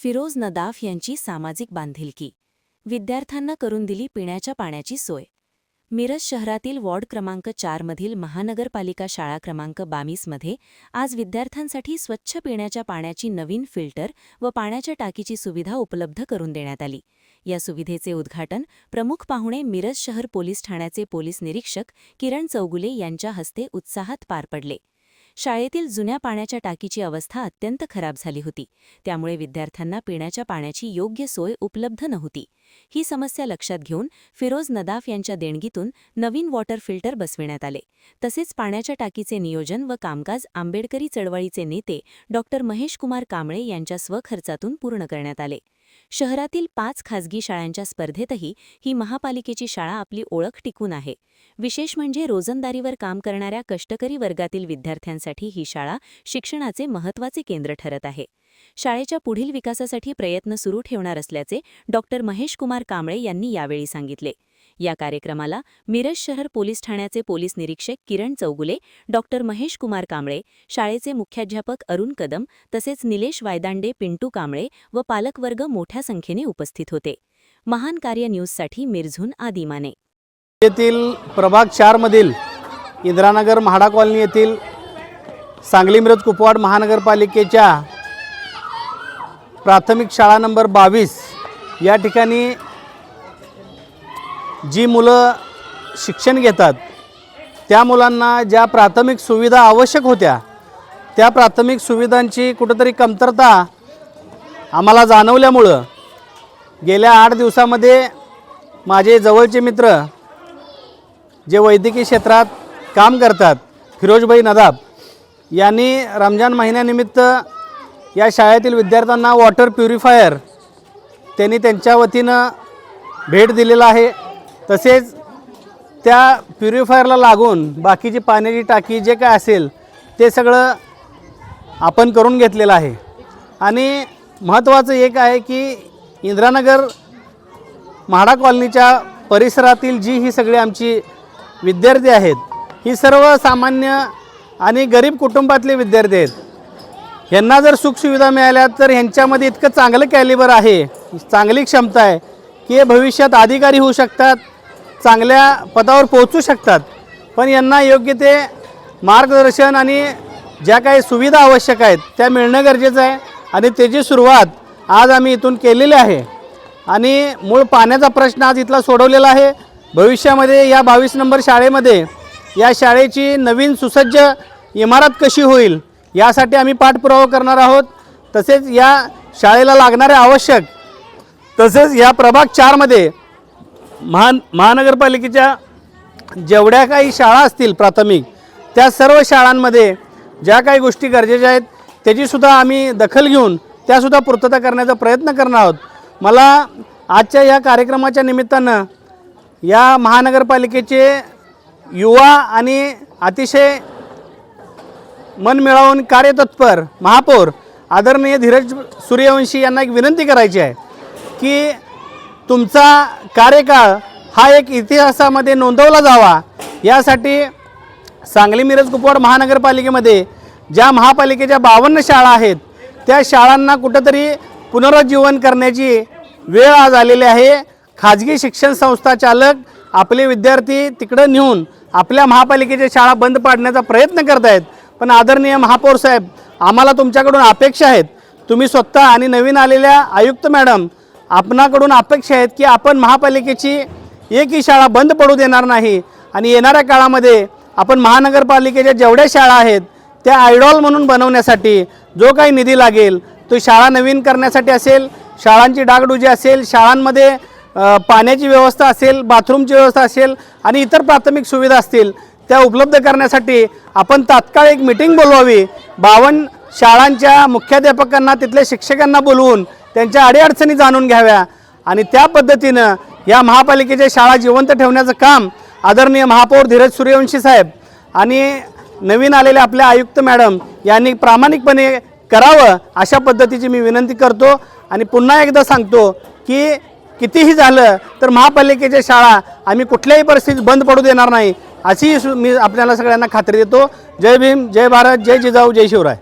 फिरोज नदाफ यांची सामाजिक बांधिलकी. विद्यार्थ्यांना करून दिली पिण्याच्या पाण्याची सोय. मिरज शहरातील वॉर्ड क्रमांक 4 मधील महानगरपालिका शाळा क्रमांक 22 मध्ये आज विद्यार्थ्यांसाठी स्वच्छ पिण्याच्या पाण्याची नवीन फिल्टर व पाण्याच्या टाकीची सुविधा उपलब्ध करून देण्यात आली. या सुविधेचे उद्घाटन प्रमुख पाहुणे मिरज शहर पोलीस ठाण्याचे पोलीस निरीक्षक किरण चौगुले यांच्या हस्ते उत्साहात पार पडले. शाळेतील जुन्या पाण्याच्या टाकीची अवस्था अत्यंत खराब झाली होती, त्यामुळे विद्यार्थ्यांना पिण्याच्या पाण्याची योग्य सोय उपलब्ध नव्हती. ही समस्या लक्षात घेऊन फिरोज नदाफ यांच्या देणगीतून नवीन वॉटर फिल्टर बसविण्यात आले. तसेच पाण्याच्या टाकीचे नियोजन व कामकाज आंबेडकरी चळवळीचे नेते डॉ. महेश कुमार कांबळे यांच्या स्वखर्चातून पूर्ण करण्यात आले. शहरातील 5 खासगी शाळांच्या स्पर्धेतही ही महापालिकेची शाळा आपली ओळख टिकून आहे. विशेष म्हणजे रोजंदारीवर काम करणाऱ्या कष्टकरी वर्गातील विद्यार्थ्यांसाठी ही शाळा शिक्षणाचे महत्त्वाचे केंद्र ठरत आहे. शाळेच्या पुढील विकासासाठी प्रयत्न सुरू ठेवणार असल्याचे डॉ. महेश कुमार कांबळे यांनी यावेळी सांगितले. या कार्यक्रमाला मिरज शहर पोलीस ठाण्याचे पोलीस निरीक्षक किरण चौगुले, डॉ. महेश कुमार कांबळे, शाळेचे मुख्याध्यापक अरुण कदम तसेच निलेश वायदांडे, पिंटू कांबळे व पालकवर्ग मोठ्या संख्येने उपस्थित होते. महान कार्य न्यूजसाठी मिरजून आदिमाने. येथील प्रभाग 4 मधील इंदिरानगर म्हाडा कॉलनी येथील सांगली मिरज कुपवाड महानगरपालिकेच्या प्राथमिक शाळा नंबर 22 या ठिकाणी जी मुलं शिक्षण घेतात त्या मुलांना ज्या प्राथमिक सुविधा आवश्यक होत्या त्या प्राथमिक सुविधांची कुठेतरी कमतरता आम्हाला जाणवल्यामुळं गेल्या 8 दिवसामध्ये माझे जवळचे मित्र जे वैद्यकीय क्षेत्रात काम करतात फिरोजभाई नदाफ यांनी रमजान महिन्यानिमित्त या शाळेतील विद्यार्थ्यांना वॉटर प्युरिफायर त्यांनी त्यांच्या वतीनं भेट दिलेला आहे. तसेच त्या प्युरिफायरला लागून बाकीची पाण्याची टाकी जे काय असेल ते सगळं आपण करून घेतलेलं आहे. आणि महत्त्वाचं एक आहे की इंदिरानगर म्हाडा कॉलनीच्या परिसरातील जी ही सगळी आमची विद्यार्थी आहेत ही सर्वसामान्य आणि गरीब कुटुंबातले विद्यार्थी आहेत. यांना जर सुखसुविधा मिळाल्या तर ह्यांच्यामध्ये इतकं चांगलं कॅलिबर आहे, चांगली क्षमता आहे की हे भविष्यात अधिकारी होऊ शकतात, चांगल्या पदावर पोहोचू शकतात. पण यांना योग्य ते मार्गदर्शन आणि ज्या काही सुविधा आवश्यक आहेत त्या मिळणं गरजेचं आहे. आणि त्याची सुरुवात आज आम्ही इथून केलेली आहे. आणि मूळ पाण्याचा प्रश्न आज इथला सोडवलेला आहे. भविष्यामध्ये या 22 नंबर शाळेमध्ये या शाळेची नवीन सुसज्ज इमारत कशी होईल यासाठी आम्ही पाठपुरावा करणार आहोत. तसेच या शाळेला लागणारे आवश्यक तसेच या प्रभाग 4 मध्ये महानगरपालिकेच्या जेवढ्या काही शाळा असतील प्राथमिक त्या सर्व शाळांमध्ये ज्या काही गोष्टी गरजेच्या आहेत त्याचीसुद्धा आम्ही दखल घेऊन त्यासुद्धा पूर्तता करण्याचा प्रयत्न करणार आहोत. मला आजच्या या कार्यक्रमाच्या निमित्तानं या महानगरपालिकेचे युवा आणि अतिशय मन मिळवून कार्यतत्पर महापौर आदरणीय धीरज सूर्यवंशी यांना एक विनंती करायची आहे की तुमचा कार्यकाळ हा एक इतिहासामध्ये नोंदवला जावा. यासाठी सांगली मिरज कुपवाड महानगरपालिकेमध्ये ज्या महापालिकेच्या 52 शाळा आहेत त्या शाळांना कुठंतरी पुनरुज्जीवन करण्याची वेळ आज आलेली आहे. खाजगी शिक्षण संस्था चालक आपले विद्यार्थी तिकडं नेऊन आपल्या महापालिकेच्या शाळा बंद पाडण्याचा प्रयत्न करत आहेत. पण आदरणीय महापौर साहेब, आम्हाला तुमच्याकडून अपेक्षा आहेत, तुम्ही स्वतः आणि नवीन आलेल्या आयुक्त मॅडम आपणाकडून अपेक्षा आहेत की आपण महापालिकेची एकही शाळा बंद पडू देणार नाही. आणि येणाऱ्या काळामध्ये आपण महानगरपालिकेच्या जेवढ्या शाळा आहेत त्या आयडॉल म्हणून बनवण्यासाठी जो काही निधी लागेल तो शाळा नवीन करण्यासाठी असेल, शाळांची डागडुजी असेल, शाळांमध्ये पाण्याची व्यवस्था असेल, बाथरूमची व्यवस्था असेल आणि इतर प्राथमिक सुविधा असतील त्या उपलब्ध करण्यासाठी आपण तात्काळ एक मीटिंग बोलवावी. 52 शाळांच्या मुख्याध्यापकांना तिथल्या शिक्षकांना बोलवून त्यांच्या अडीअडचणी जाणून घ्याव्या आणि त्या पद्धतीनं या महापालिकेच्या शाळा जिवंत ठेवण्याचं काम आदरणीय महापौर धीरज सूर्यवंशी साहेब आणि नवीन आलेले आपल्या आयुक्त मॅडम यांनी प्रामाणिकपणे करावं अशा पद्धतीची मी विनंती करतो. आणि पुन्हा एकदा सांगतो की कितीही झालं तर महापालिकेच्या शाळा आम्ही कुठल्याही परिस्थितीत बंद पडू देणार नाही अशी मी आपल्याला सगळ्यांना खात्री देतो. जय भीम, जय भारत, जय जिजाऊ, जय शिवराय.